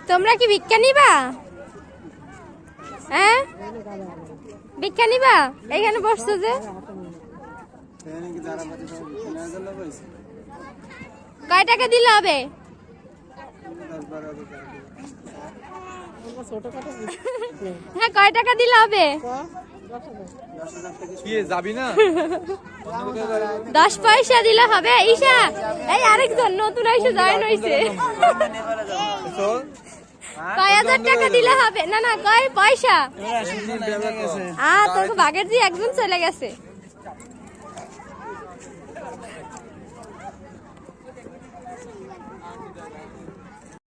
তোমরা কি ভিক্ষা নিবা? হ্যাঁ ভিক্ষা নিবা? এখানে বসছো যে, কয় টাকা দিলে হবে? হ্যাঁ কয় টাকা দিলে হবে? 10 পয়সা দিলে হবে। ঈশা এই আরেকজন নতুন এসে জয়েন হয়েছে, কয় হাজার টাকা দিলে হবে? না না কয় পয়সা? তোর ভাগের দিয়ে একজন চলে গেছে।